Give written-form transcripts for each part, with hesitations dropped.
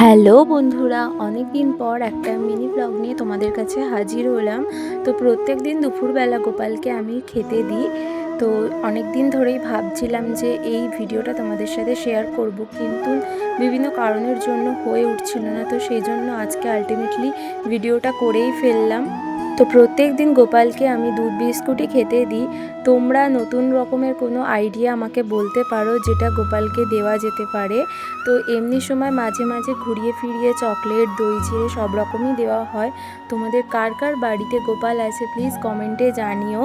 Hello বন্ধুরা, অনেক দিন পর একটা মিনি ব্লগ নিয়ে তোমাদের কাছে হাজির হলাম। তো প্রত্যেক দিন দুপুরবেলা গোপালকে আমি খেতে দিই। তো অনেক দিন ধরেই ভাবছিলাম যে এই ভিডিওটা তোমাদের সাথে শেয়ার করব, কিন্তু বিভিন্ন কারণের জন্য হয়ে উঠছিল না। তো সেই জন্য আজকে আলটিমেটলি ভিডিওটা করেই ফেললাম। তো প্রত্যেক দিন গোপালকে আমি দুধ বিস্কুটই খেতে দিই। তোমরা নতুন রকমের কোনো আইডিয়া আমাকে বলতে পারো যেটা গোপালকে দেওয়া যেতে পারে। তো এমনি সময় মাঝে মাঝে ঘুরিয়ে ফিরিয়ে চকলেট, দই চিড়ে সব রকমই দেওয়া হয়। তোমাদের কার কার বাড়িতে গোপাল আছে প্লিজ কমেন্টে জানিও।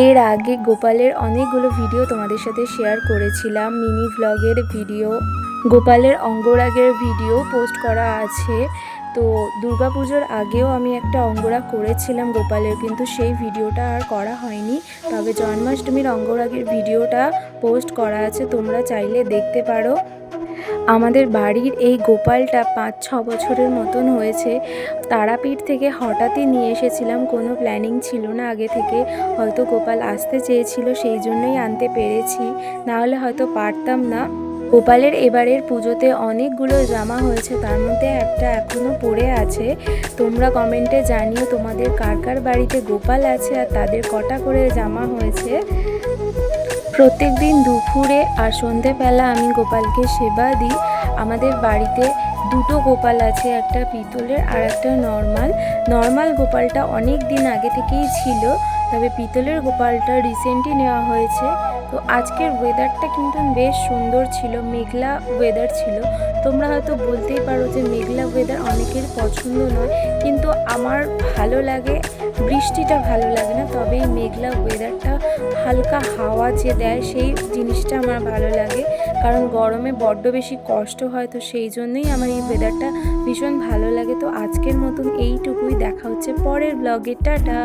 এর আগে গোপালের অনেকগুলো ভিডিও তোমাদের সাথে শেয়ার করেছিলাম, মিনি ভ্লগের ভিডিও, গোপালের অঙ্গরাগের ভিডিও পোস্ট করা আছে। তো দুর্গাপুজোর আগেও আমি একটা অঙ্গরাগ করেছিলাম গোপালের, কিন্তু সেই ভিডিওটা আর করা হয়নি। তবে জন্মাষ্টমীর অঙ্গরাগের ভিডিওটা পোস্ট করা আছে, তোমরা চাইলে দেখতে পারো। আমাদের বাড়ির এই গোপালটা 5-6 বছরের মতন হয়েছে। তারাপীঠ থেকে হঠাৎই নিয়ে এসেছিলাম, কোনো প্ল্যানিং ছিল না আগে থেকে। হয়তো গোপাল আসতে চেয়েছিল, সেই জন্যই আনতে পেরেছি, নাহলে হয়তো পারতাম না। গোপালের এবারের পুজোতে অনেকগুলো জামা হয়েছে, তার মধ্যে একটা এখনও পড়ে আছে। তোমরা কমেন্টে জানিও তোমাদের কার কার বাড়িতে গোপাল আছে আর তাদের কটা করে জামা হয়েছে। প্রত্যেক দিন দুপুরে আর সন্ধেবেলা আমি গোপালকে সেবা দিই। আমাদের বাড়িতে দুটো গোপাল আছে, একটা পিতলের আর একটা নর্মাল গোপালটা অনেক দিন আগে থেকেই ছিল, তবে পিতলের গোপালটা রিসেন্টলি নেওয়া হয়েছে। তো আজকের ওয়েদারটা কিন্তু বেশ সুন্দর ছিল, মেঘলা ওয়েদার ছিল। তোমরা হয়তো বলতেই পারো যে মেঘলা ওয়েদার অনেকের পছন্দ নয়, কিন্তু আমার ভালো লাগে। বৃষ্টিটা ভালো লাগে না, তবে এই মেঘলা ওয়েদারটা, হালকা হাওয়া যে দেয় সেই জিনিসটা আমার ভালো লাগে। কারণ গরমে বড্ড বেশি কষ্ট হয়, তো সেই জন্যই আমার এই ওয়েদারটা ভীষণ ভালো লাগে। তো আজকের মতন এইটুকুই, দেখা হচ্ছে পরের ব্লগে, টাটা।